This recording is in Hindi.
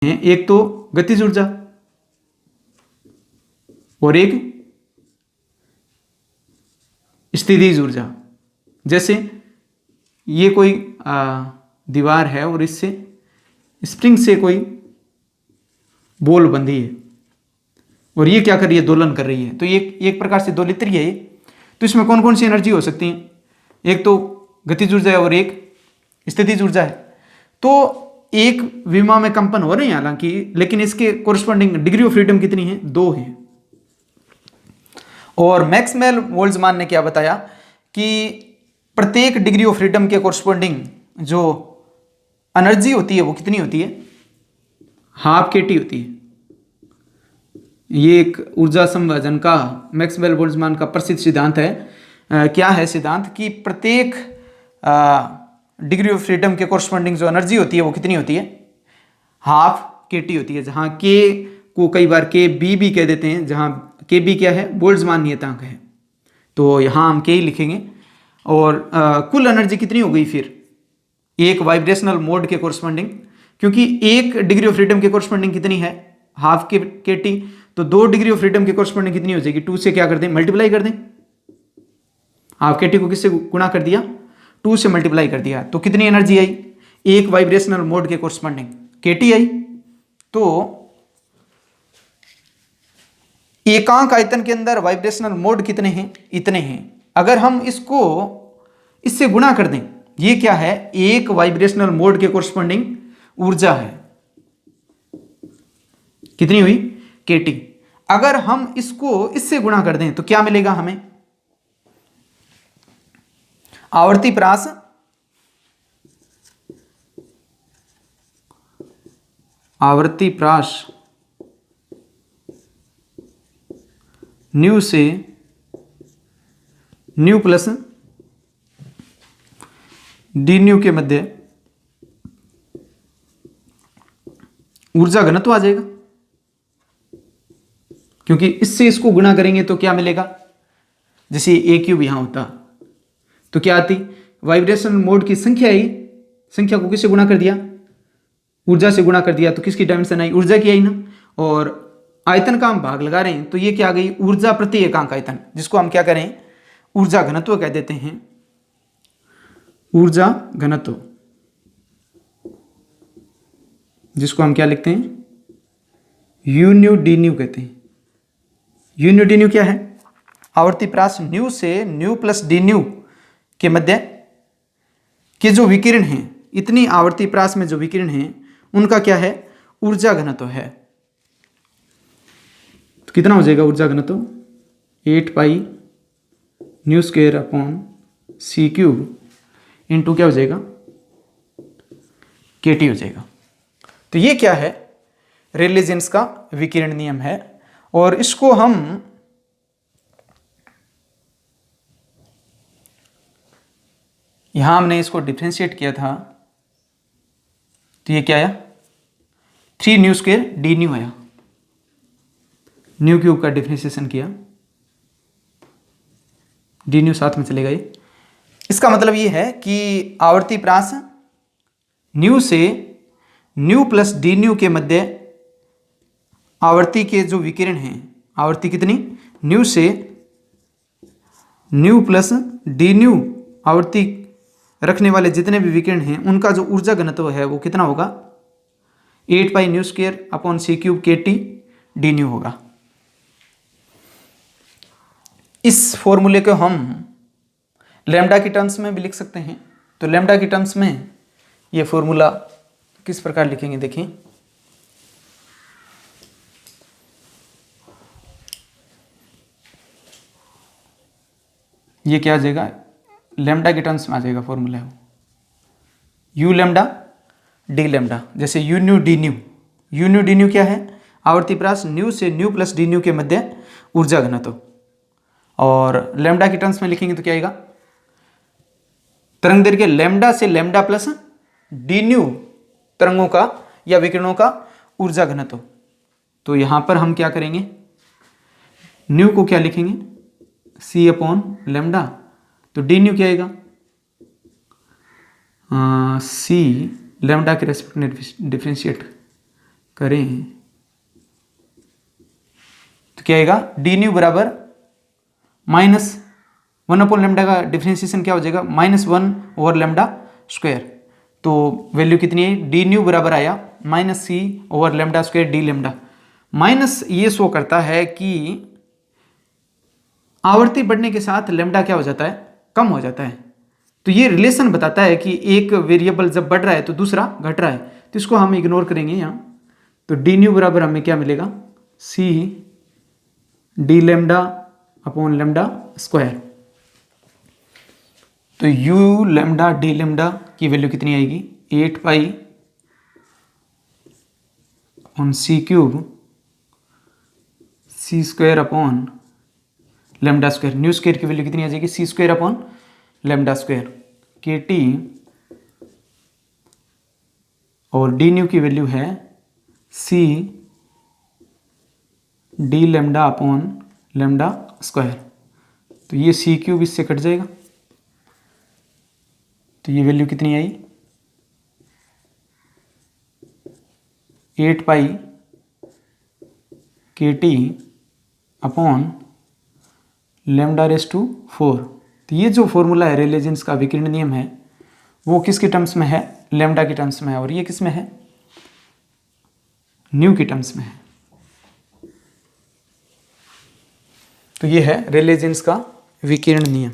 हैं, एक तो गतिज ऊर्जा और एक स्थितिज ऊर्जा। जैसे ये कोई दीवार है और इससे स्प्रिंग से कोई बॉल बंधी है और ये क्या कर रही है, दोलन कर रही है, तो ये एक प्रकार से दोलित्र है ये। तो इसमें कौन कौन सी एनर्जी हो सकती है, एक तो गतिज ऊर्जा है और एक स्थितिज ऊर्जा है। तो एक विमा में कंपन हो रहे हैं हालांकि, लेकिन इसके कोरस्पॉन्डिंग डिग्री ऑफ फ्रीडम कितनी है, 2 है। और मैक्सवेल बोल्ट्जमान ने क्या बताया कि प्रत्येक डिग्री ऑफ फ्रीडम के कोरस्पॉन्डिंग जो एनर्जी होती है वो कितनी होती है, हाफ के टी होती है। ये एक ऊर्जा संवहन का मैक्सवेल बोल्ट्जमान का प्रसिद्ध सिद्धांत है। क्या है सिद्धांत कि प्रत्येक डिग्री ऑफ फ्रीडम के कोरस्पॉन्डिंग जो एनर्जी होती है वो कितनी होती है, हाफ के टी होती है। जहां के को कई बार के बी भी कह देते हैं, जहां के बी क्या है, बोल्ट्जमान नियतांक है, तो यहां हम के ही लिखेंगे। और कुल एनर्जी कितनी हो गई फिर एक वाइब्रेशनल मोड के कोरस्पॉन्डिंग, क्योंकि एक डिग्री ऑफ फ्रीडम के कोरस्पॉन्डिंग कितनी है, हाफ के टी, तो 2 डिग्री ऑफ फ्रीडम के कोरस्पॉन्डिंग कितनी हो जाएगी, 2 से क्या कर दें, मल्टीप्लाई कर दें। हाफ के टी को किससे गुणा कर दिया, 2 से मल्टीप्लाई कर दिया, तो कितनी एनर्जी आई, एक वाइब्रेशनल मोड के कोरस्पॉन्डिंग के टी आई। तो एकांक आयतन के अंदर वाइब्रेशनल मोड कितने हैं, इतने हैं। अगर हम इसको इससे गुणा कर दें, ये क्या है, एक वाइब्रेशनल मोड के कोरस्पॉन्डिंग ऊर्जा है, कितनी हुई, केटी। अगर हम इसको इससे गुणा कर दें तो क्या मिलेगा हमें, आवर्ती प्रास न्यू से न्यू प्लस डी न्यू के मध्य ऊर्जा घनत्व आ जाएगा, क्योंकि इससे इसको गुणा करेंगे तो क्या मिलेगा, जैसे ए क्यूब यहां होता तो क्या आती, वाइब्रेशन मोड की संख्या आई, संख्या को किससे गुणा कर दिया, ऊर्जा से गुणा कर दिया, तो किसकी डायमेंशन आई, ऊर्जा की आई ना। और आयतन का हम भाग लगा रहे हैं तो ये क्या आ गई, ऊर्जा प्रति एकांक आयतन, जिसको हम क्या करें, ऊर्जा घनत्व कह देते हैं, ऊर्जा घनत्व, जिसको हम क्या लिखते हैं, यू न्यू डी न्यू कहते हैं। यू न्यू डी न्यू क्या है, आवर्ती प्रास न्यू से न्यू प्लस डी न्यू के मध्य के जो विकिरण हैं, इतनी आवर्ती प्रास में जो विकिरण हैं उनका क्या है, ऊर्जा घनत्व है। तो कितना हो जाएगा ऊर्जा घनत्व, 8 पाई न्यू स्क्वायर अपॉन सी क्यूब इंटू क्या हो जाएगा, के टी हो जाएगा। तो ये क्या है, रेले जीन्स का विकिरण नियम है। और इसको हम यहां हमने इसको डिफ्रेंशिएट किया था, तो ये क्या आया, 3 न्यू स्क्वायर डी न्यू आया, न्यू क्यूब का डिफ्रेंशिएशन किया, डी न्यू साथ में चले गए। इसका मतलब ये है कि आवर्ती प्रास न्यू से न्यू प्लस डी न्यू के मध्य आवर्ती के जो विकिरण हैं, आवर्ती कितनी, न्यू से न्यू प्लस डी न्यू आवर्ती रखने वाले जितने भी विकिरण हैं उनका जो ऊर्जा घनत्व है वो कितना होगा, 8 पाई न्यू स्क्वायर अपॉन सी क्यूब के टी डी न्यू होगा। इस फॉर्मूले को हम लैम्डा की टर्म्स में भी लिख सकते हैं। तो लैम्डा की टर्म्स में ये फॉर्मूला किस प्रकार लिखेंगे, देखिए, ये क्या आ जाएगा, लैम्डा के टर्म्स में आ जाएगा फॉर्मूला है वो, यू लैम्डा डी लैम्डा। जैसे you new D new, you new D new क्या है, आवर्ती प्रास न्यू से न्यू प्लस डी न्यू के मध्य ऊर्जा घनत्व। और लैम्डा के टर्म्स में लिखेंगे तो क्या आएगा, तरंग दैर्घ्य लैम्डा से लैम्डा प्लस डी न्यू तरंगों का या विकिरणों का ऊर्जा घनत्व। तो यहां पर हम क्या करेंगे, न्यू को क्या लिखेंगे, सी अपॉन लैम्डा, तो डी न्यू क्या आएगा, सी लैम्डा के रेस्पेक्ट में डिफरेंशिएट करें तो क्या आएगा, डी न्यू बराबर -1/λ का डिफ्रेंसिएशन क्या हो जाएगा, -1/λ²। तो वैल्यू कितनी है, डी न्यू बराबर आया -c/λ² डी लैम्डा। माइनस ये शो करता है कि आवर्ती बढ़ने के साथ लैम्डा क्या हो जाता है, कम हो जाता है। तो ये रिलेशन बताता है कि एक वेरिएबल जब बढ़ रहा है तो दूसरा घट रहा है, तो इसको हम इग्नोर करेंगे यहाँ। तो डी न्यू बराबर हमें क्या मिलेगा, सी डी λ/λ²। तो u लैम्डा डी लैम्डा की वैल्यू कितनी आएगी, 8π/c³ c²/λ²। न्यू स्क्वायर की वैल्यू कितनी आ जाएगी, c²/λ² kT, और डी न्यू की वैल्यू है c डी λ/λ²। तो ये c³ इससे कट जाएगा, तो ये वैल्यू कितनी आई, 8π kT/λ⁴। तो ये जो फॉर्मूला है रेले जीन्स का विकिरण नियम है, वो किसके टर्म्स में है, लैम्डा के टर्म्स में है, और ये किस में है, न्यू के टर्म्स में है। तो ये है रेले जीन्स का विकिरण नियम।